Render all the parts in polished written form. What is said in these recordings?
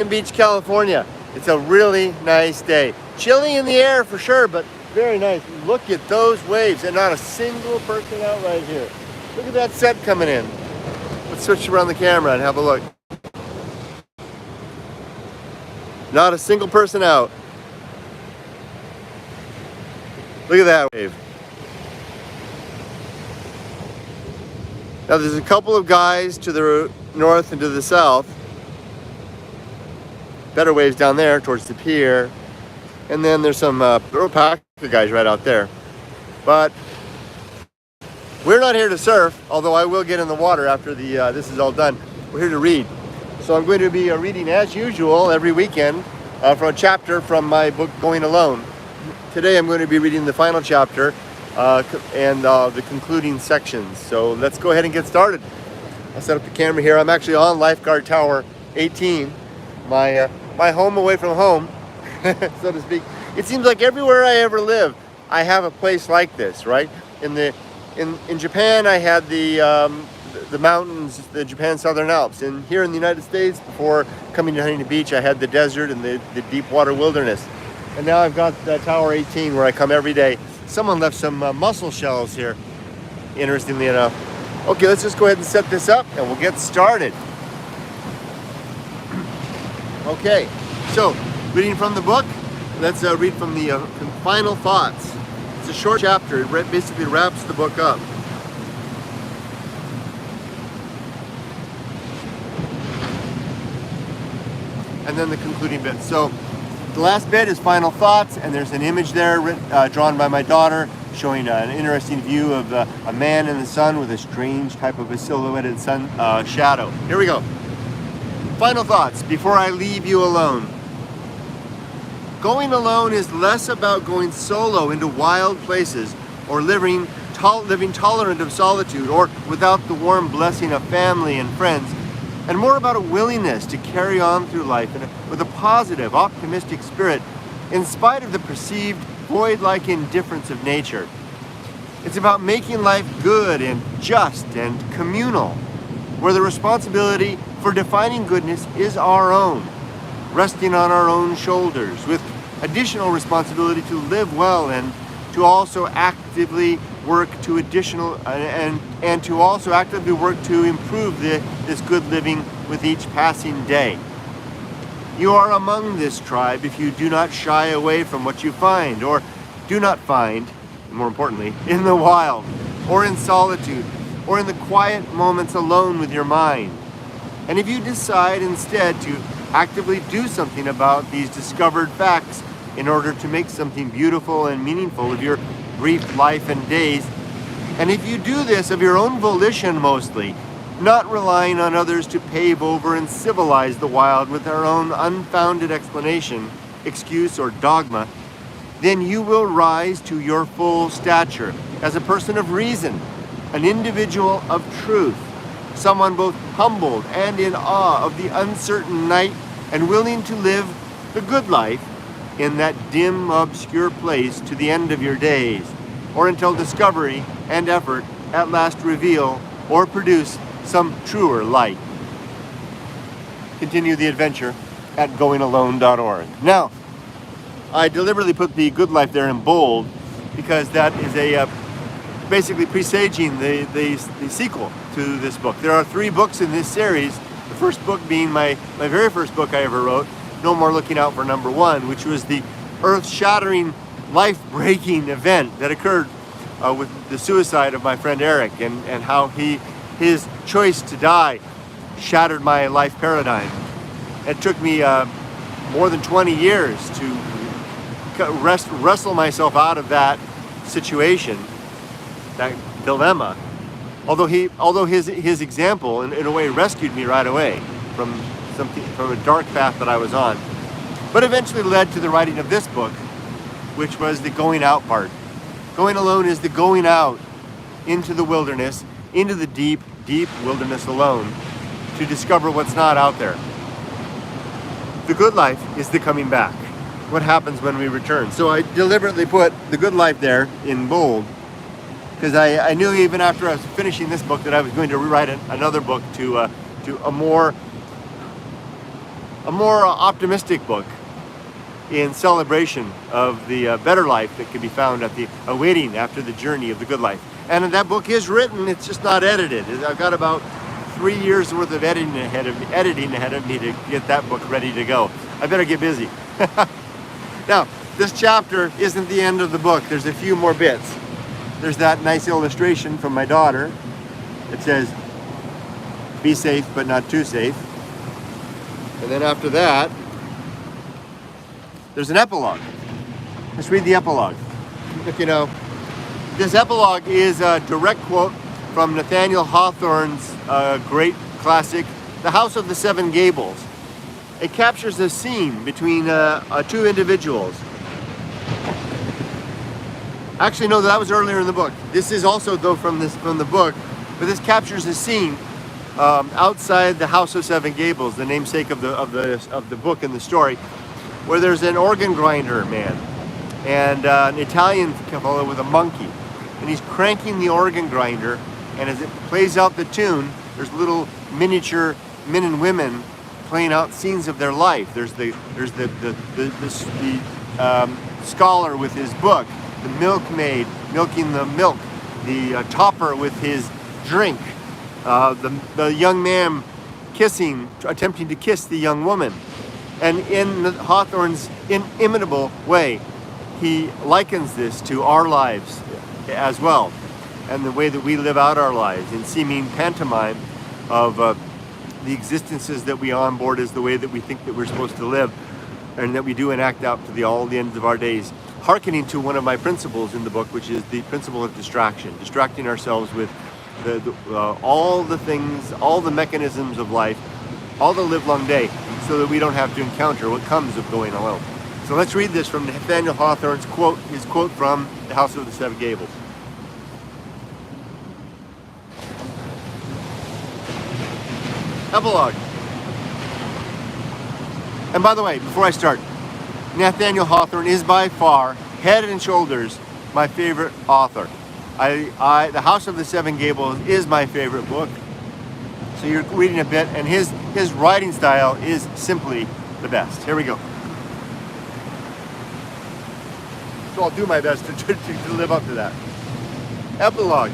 Beach, California. It's a really nice day. Chilly in the air for sure, but very nice. Look at those waves, and not a single person out right here. Look at that set coming in. Let's switch around the camera and have a look. Not a single person out. Look at that wave. Now there's a couple of guys to the north and to the south. Better waves down there towards the pier. And then there's some packer guys right out there. But we're not here to surf, although I will get in the water after this is all done. We're here to read. So I'm going to be reading as usual every weekend from a chapter from my book Going Alone. Today I'm going to be reading the final chapter and the concluding sections. So let's go ahead and get started. I'll set up the camera here. I'm actually on Lifeguard Tower 18, my home away from home, so to speak. It seems like everywhere I ever live, I have a place like this, right? In Japan, I had the mountains, the Japan Southern Alps, and here in the United States, before coming to Huntington Beach, I had the desert and the deep water wilderness. And now I've got Tower 18 where I come every day. Someone left some mussel shells here, interestingly enough. Okay, let's just go ahead and set this up and we'll get started. Okay, so reading from the book, let's read from the final thoughts. It's a short chapter. It basically wraps the book up. And then the concluding bit. So the last bit is final thoughts, and there's an image there drawn by my daughter showing an interesting view of a man in the sun with a strange type of a silhouetted sun shadow. Here we go. Final thoughts before I leave you alone. Going alone is less about going solo into wild places or living tolerant of solitude or without the warm blessing of family and friends, and more about a willingness to carry on through life with a positive, optimistic spirit in spite of the perceived void-like indifference of nature. It's about making life good and just and communal, where the responsibility for defining goodness is our own, resting on our own shoulders, with additional responsibility to live well and to also actively work to improve this good living with each passing day. You are among this tribe if you do not shy away from what you find or do not find, more importantly, in the wild or in solitude or in the quiet moments alone with your mind. And if you decide instead to actively do something about these discovered facts in order to make something beautiful and meaningful of your brief life and days, and if you do this of your own volition mostly, not relying on others to pave over and civilize the wild with their own unfounded explanation, excuse, or dogma, then you will rise to your full stature as a person of reason, an individual of truth, someone both humbled and in awe of the uncertain night and willing to live the good life in that dim, obscure place to the end of your days, or until discovery and effort at last reveal or produce some truer light. Continue the adventure at goingalone.org. Now, I deliberately put the good life there in bold because that is basically presaging the sequel to this book. There are 3 books in this series, the first book being my very first book I ever wrote, No More Looking Out for Number 1, which was the earth-shattering, life-breaking event that occurred with the suicide of my friend Eric, and how his choice to die shattered my life paradigm. It took me more than 20 years to wrestle myself out of that situation, that dilemma. Although his example in a way rescued me right away from a dark path that I was on, but eventually led to the writing of this book, which was the going out part. Going alone is the going out into the wilderness, into the deep, deep wilderness alone, to discover what's not out there. The good life is the coming back. What happens when we return? So I deliberately put the good life there in bold, because I knew even after I was finishing this book that I was going to rewrite another book to a a more optimistic book in celebration of the better life that can be found at the awaiting after the journey of the good life. And that book is written, it's just not edited. I've got about 3 years worth of editing ahead of me to get that book ready to go. I better get busy. Now, this chapter isn't the end of the book. There's a few more bits. There's that nice illustration from my daughter. It says, be safe, but not too safe. And then after that, there's an epilogue. Let's read the epilogue. You know, this epilogue is a direct quote from Nathaniel Hawthorne's great classic, The House of the Seven Gables. It captures a scene between two individuals. Actually, no, that was earlier in the book. This is also, though, from the book, but this captures a scene outside the House of Seven Gables, the namesake of the book and the story, where there's an organ grinder man and an Italian fellow with a monkey, and he's cranking the organ grinder, and as it plays out the tune, there's little miniature men and women playing out scenes of their life. There's the scholar with his book, the milkmaid milking the milk, the topper with his drink, the young man attempting to kiss the young woman. And in Hawthorne's inimitable way, he likens this to our lives as well, and the way that we live out our lives in seeming pantomime of the existences that we onboard as the way that we think that we're supposed to live, and that we do enact out to all the ends of our days, hearkening to one of my principles in the book, which is the principle of distracting ourselves with all the things, all the mechanisms of life, all the livelong day, so that we don't have to encounter what comes of going alone. So let's read this from Nathaniel Hawthorne's quote, his quote from The House of the Seven Gables. Epilogue. And by the way, before I start, Nathaniel Hawthorne is by far, head and shoulders, my favorite author. The House of the Seven Gables is my favorite book. So you're reading a bit, and his writing style is simply the best. Here we go. So I'll do my best to live up to that. Epilogue.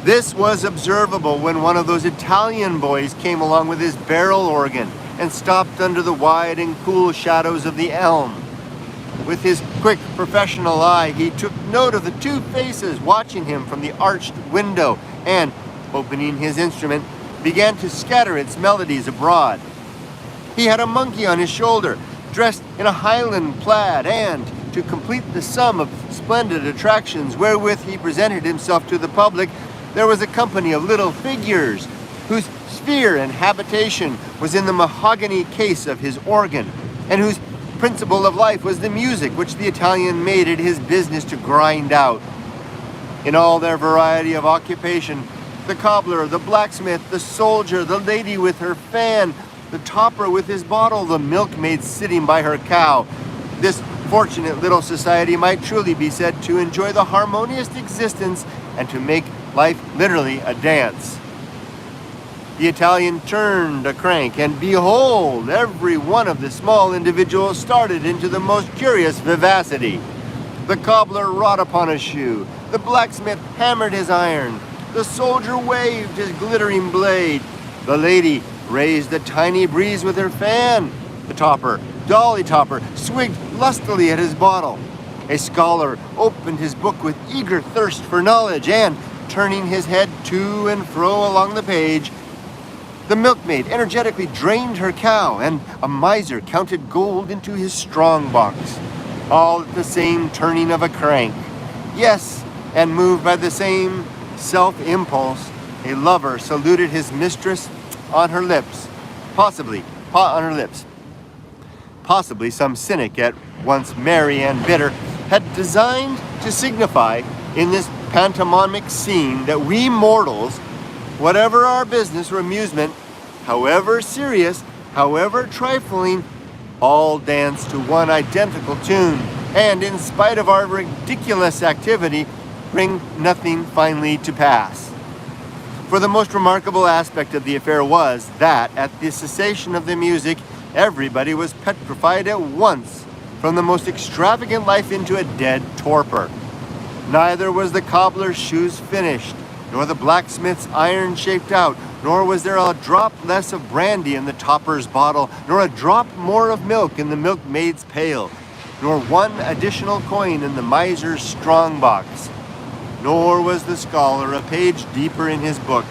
This was observable when one of those Italian boys came along with his barrel organ and stopped under the wide and cool shadows of the elm. With his quick professional eye, he took note of the two faces watching him from the arched window and, opening his instrument, began to scatter its melodies abroad. He had a monkey on his shoulder, dressed in a Highland plaid, and, to complete the sum of splendid attractions wherewith he presented himself to the public, there was a company of little figures, whose sphere and habitation was in the mahogany case of his organ, and whose principle of life was the music which the Italian made it his business to grind out. In all their variety of occupation, the cobbler, the blacksmith, the soldier, the lady with her fan, the topper with his bottle, the milkmaid sitting by her cow, this fortunate little society might truly be said to enjoy the harmonious existence and to make life literally a dance. The Italian turned a crank, and behold, every one of the small individuals started into the most curious vivacity. The cobbler wrought upon a shoe, the blacksmith hammered his iron, the soldier waved his glittering blade, the lady raised a tiny breeze with her fan, the topper, Dolly Topper, swigged lustily at his bottle. A scholar opened his book with eager thirst for knowledge, and, turning his head to and fro along the page, the milkmaid energetically drained her cow, and a miser counted gold into his strong box, all at the same turning of a crank. Yes, and moved by the same self-impulse, a lover saluted his mistress on her lips, possibly some cynic at once merry and bitter had designed to signify in this pantomimic scene that we mortals, whatever our business or amusement, however serious, however trifling, all dance to one identical tune, and in spite of our ridiculous activity, bring nothing finally to pass. For the most remarkable aspect of the affair was that, at the cessation of the music, everybody was petrified at once, from the most extravagant life into a dead torpor. Neither was the cobbler's shoes finished, nor the blacksmith's iron shaped out, nor was there a drop less of brandy in the toper's bottle, nor a drop more of milk in the milkmaid's pail, nor one additional coin in the miser's strong box. Nor was the scholar a page deeper in his book.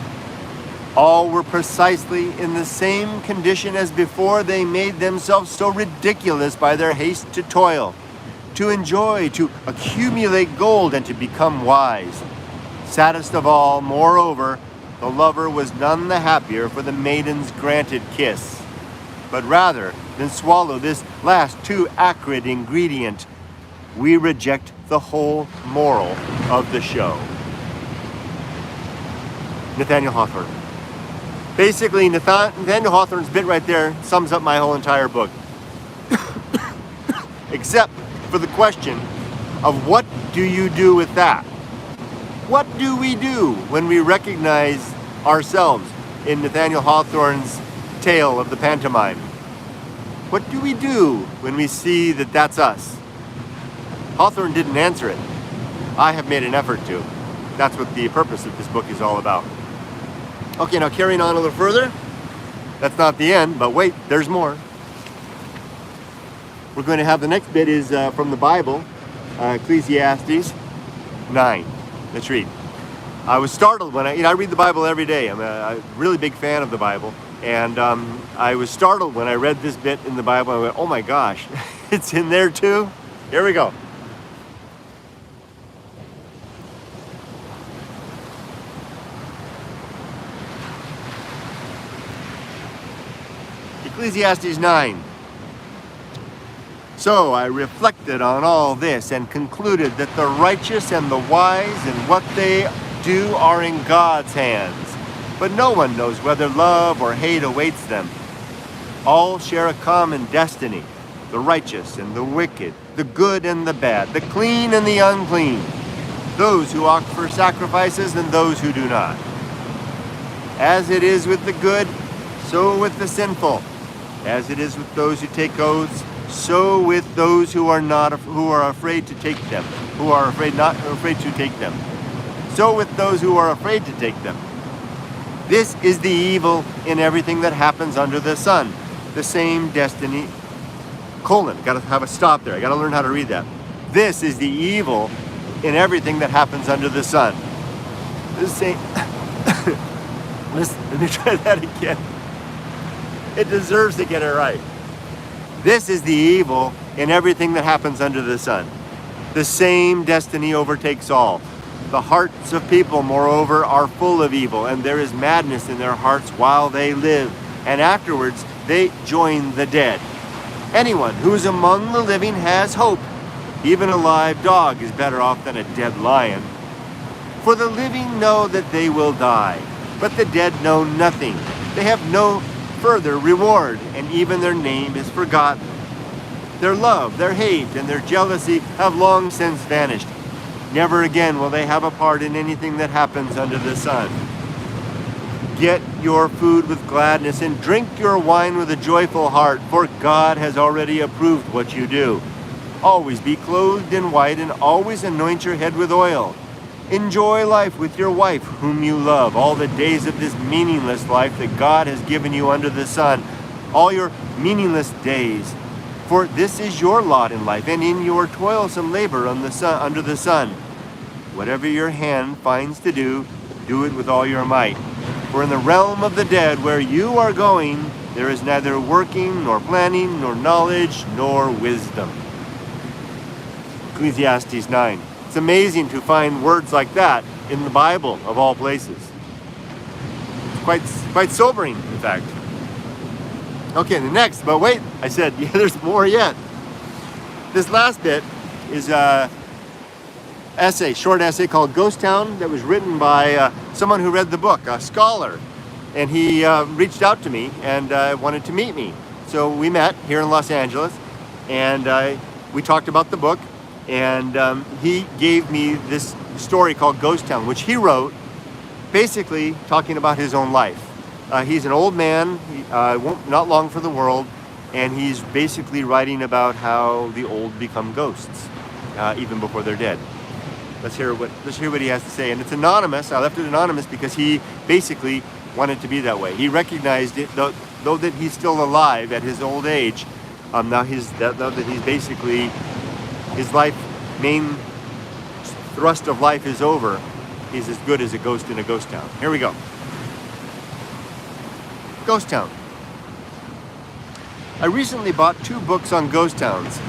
All were precisely in the same condition as before they made themselves so ridiculous by their haste to toil, to enjoy, to accumulate gold, and to become wise. Saddest of all, moreover, the lover was none the happier for the maiden's granted kiss, but rather than swallow this last too acrid ingredient, we reject the whole moral of the show. Nathaniel Hawthorne. Basically, Nathaniel Hawthorne's bit right there sums up my whole entire book. Except for the question of what do you do with that? What do we do when we recognize ourselves in Nathaniel Hawthorne's tale of the pantomime? What do we do when we see that that's us? Hawthorne didn't answer it. I have made an effort to. That's what the purpose of this book is all about. Okay, now carrying on a little further. That's not the end, but wait, there's more. We're going to have the next bit is from the Bible, Ecclesiastes 9. Let's read. I was startled when I read the Bible every day. I'm a really big fan of the Bible. And I was startled when I read this bit in the Bible. I went, oh my gosh, it's in there too? Here we go. Ecclesiastes 9. So I reflected on all this and concluded that the righteous and the wise and what they do are in God's hands. But no one knows whether love or hate awaits them. All share a common destiny, the righteous and the wicked, the good and the bad, the clean and the unclean, those who opt for sacrifices and those who do not. As it is with the good, so with the sinful. As it is with those who take oaths, so with those who are afraid to take them, afraid to take them. So with those who are afraid to take them. This is the evil in everything that happens under the sun. The same destiny, gotta have a stop there. I gotta learn how to read that. This is the evil in everything that happens under the sun. The same, let me try that again. It deserves to get it right. This is the evil in everything that happens under the sun. The same destiny overtakes all. The hearts of people, moreover, are full of evil, and there is madness in their hearts while they live, and afterwards they join the dead. Anyone who is among the living has hope. Even a live dog is better off than a dead lion. For the living know that they will die, but the dead know nothing. They have no further reward, and even their name is forgotten. Their love, their hate, and their jealousy have long since vanished. Never again will they have a part in anything that happens under the sun. Get your food with gladness and drink your wine with a joyful heart, for God has already approved what you do. Always be clothed in white and always anoint your head with oil. Enjoy life with your wife, whom you love, all the days of this meaningless life that God has given you under the sun, all your meaningless days. For this is your lot in life, and in your toilsome labor on the sun, under the sun. Whatever your hand finds to do, do it with all your might. For in the realm of the dead, where you are going, there is neither working, nor planning, nor knowledge, nor wisdom. Ecclesiastes 9. It's amazing to find words like that in the Bible, of all places. It's quite sobering, in fact. Okay, the next, but wait, I said, yeah, there's more yet. This last bit is a short essay called Ghost Town that was written by someone who read the book, a scholar. And he reached out to me and wanted to meet me. So we met here in Los Angeles, and we talked about the book. And he gave me this story called Ghost Town, which he wrote basically talking about his own life. He's an old man, not long for the world, and he's basically writing about how the old become ghosts, even before they're dead. Let's hear what he has to say. And it's anonymous. I left it anonymous because he basically wanted to be that way. He recognized it, though that he's still alive at his old age. Now that he's basically, his main thrust of life is over. He's as good as a ghost in a ghost town. Here we go. Ghost town. I recently bought 2 books on ghost towns.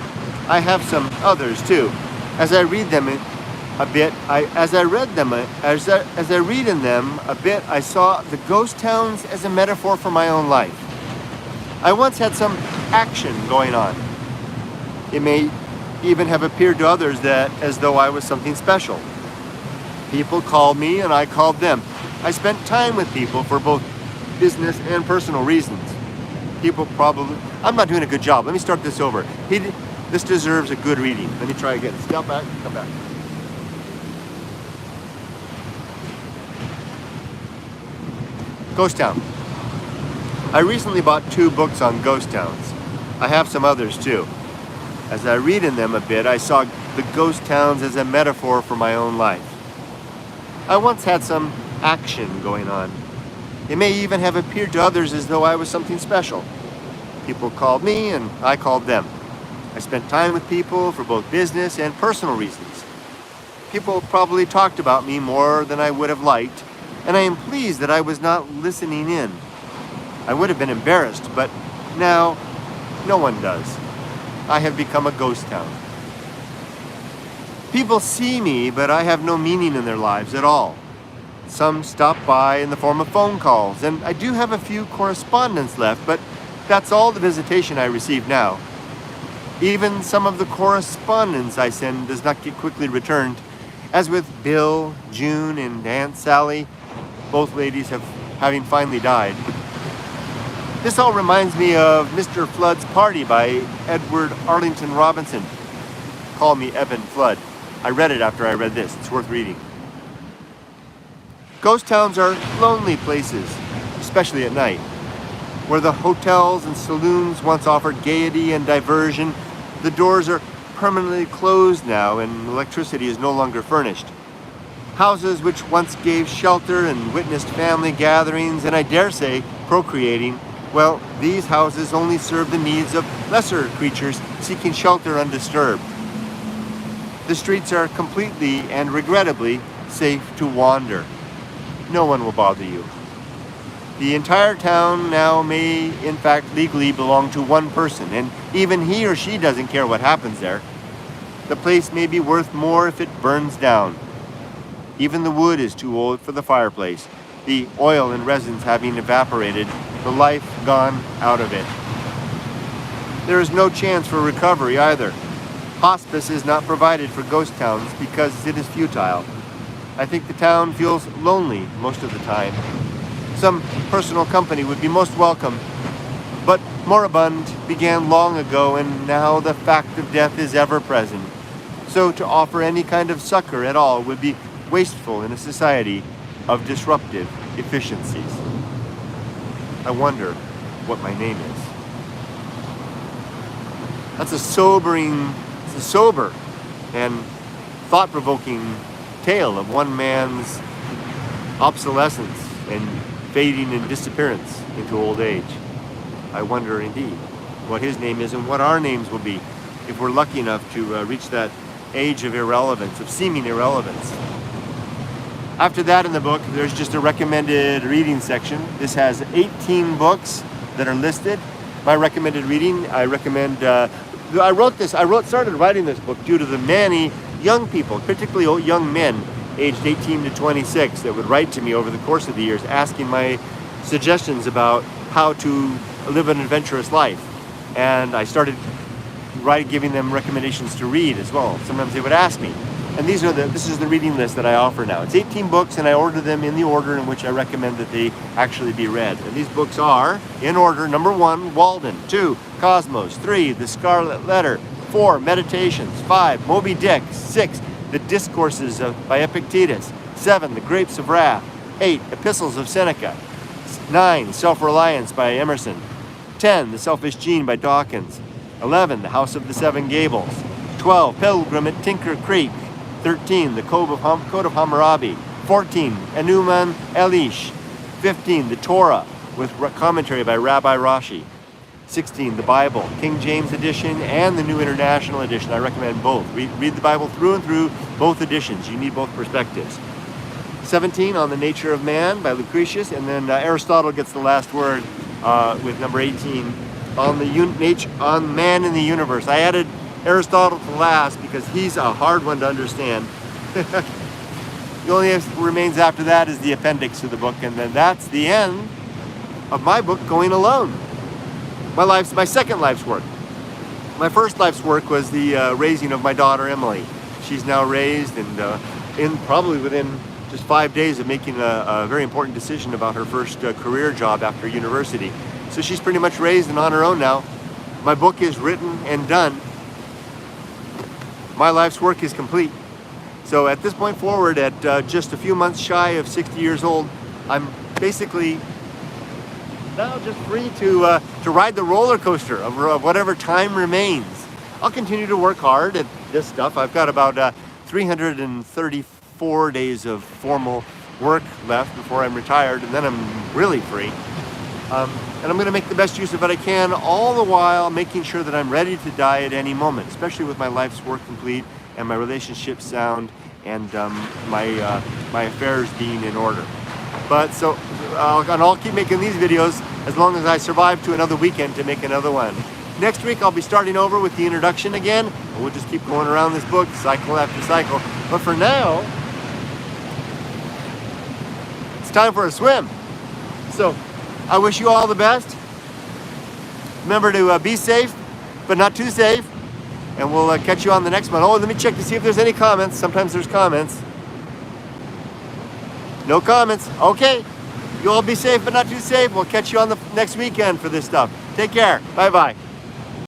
I have some others too. As I read them a bit, as I read in them a bit, I saw the ghost towns as a metaphor for my own life. I once had some action going on. It may even have appeared to others that as though I was something special. People called me and I called them. I spent time with people for both business and personal reasons. I'm not doing a good job. Let me start this over. This deserves a good reading. Let me try again. Step back, come back. Ghost Town. I recently bought 2 books on ghost towns. I have some others too. As I read in them a bit, I saw the ghost towns as a metaphor for my own life. I once had some action going on. It may even have appeared to others as though I was something special. People called me and I called them. I spent time with people for both business and personal reasons. People probably talked about me more than I would have liked, and I am pleased that I was not listening in. I would have been embarrassed, but now no one does. I have become a ghost town. People see me, but I have no meaning in their lives at all. Some stop by in the form of phone calls, and I do have a few correspondents left, but that's all the visitation I receive now. Even some of the correspondence I send does not get quickly returned. As with Bill, June, and Aunt Sally, both ladies having finally died. This all reminds me of Mr. Flood's Party by Edward Arlington Robinson. Call me Evan Flood. I read it after I read this. It's worth reading. Ghost towns are lonely places, especially at night, where the hotels and saloons once offered gaiety and diversion. The doors are permanently closed now and electricity is no longer furnished. Houses which once gave shelter and witnessed family gatherings and I dare say procreating, well, these houses only serve the needs of lesser creatures seeking shelter undisturbed. The streets are completely and regrettably safe to wander. No one will bother you. The entire town now may, in fact, legally belong to one person, and even he or she doesn't care what happens there. The place may be worth more if it burns down. Even the wood is too old for the fireplace, the oil and resins having evaporated, the life gone out of it. There is no chance for recovery either. Hospice is not provided for ghost towns because it is futile. I think the town feels lonely most of the time. Some personal company would be most welcome, but moribund began long ago and now the fact of death is ever present. So to offer any kind of succor at all would be wasteful in a society of disruptive efficiencies. I wonder what my name is. That's a sober and thought-provoking tale of one man's obsolescence and fading and disappearance into old age. I wonder indeed what his name is and what our names will be if we're lucky enough to reach that age of irrelevance, of seeming irrelevance. After that in the book, there's just a recommended reading section. This has 18 books that are listed. My recommended reading, started writing this book due to the many young people, particularly young men, aged 18 to 26, that would write to me over the course of the years asking my suggestions about how to live an adventurous life. And I started giving them recommendations to read as well. Sometimes they would ask me. And this is the reading list that I offer now. It's 18 books and I order them in the order in which I recommend that they actually be read. And these books are, in order, number 1, Walden, 2, Cosmos, 3, The Scarlet Letter, 4, Meditations, 5, Moby Dick, 6, The Discourses by Epictetus, 7, The Grapes of Wrath, 8. Epistles of Seneca. 9. Self-Reliance by Emerson. 10. The Selfish Gene by Dawkins. 11. The House of the Seven Gables. 12. Pilgrim at Tinker Creek. 13. The Code of Hammurabi. 14. Enuman Elish. 15. The Torah with commentary by Rabbi Rashi. 16. The Bible, King James edition and the New International edition. I recommend both. Read the Bible through and through, both editions. You need both perspectives. 17. On the Nature of Man by Lucretius, and then Aristotle gets the last word with number 18 on man in the universe. I added Aristotle to last because he's a hard one to understand. The only thing that remains after that is the appendix to the book, and then that's the end of my book, Going Alone. My second life's work. My first life's work was the raising of my daughter Emily. She's now raised, and probably within just 5 days of making a very important decision about her first career job after university. So she's pretty much raised and on her own now. My book is written and done. My life's work is complete. So at this point forward, at just a few months shy of 60 years old, I'm basically now just free to ride the roller coaster of whatever time remains. I'll continue to work hard at this stuff. I've got about 334 days of formal work left before I'm retired, and then I'm really free. And I'm going to make the best use of it I can, all the while making sure that I'm ready to die at any moment, especially with my life's work complete and my relationship sound and my affairs being in order. But so I'll keep making these videos as long as I survive to another weekend to make another one. Next week I'll be starting over with the introduction again, and we'll just keep going around this book cycle after cycle. But for now, it's time for a swim. So I wish you all the best. Remember to be safe, but not too safe. And we'll catch you on the next one. Oh, let me check to see if there's any comments. Sometimes there's comments. No comments. Okay. You all be safe, but not too safe. We'll catch you on the next weekend for this stuff. Take care. Bye-bye.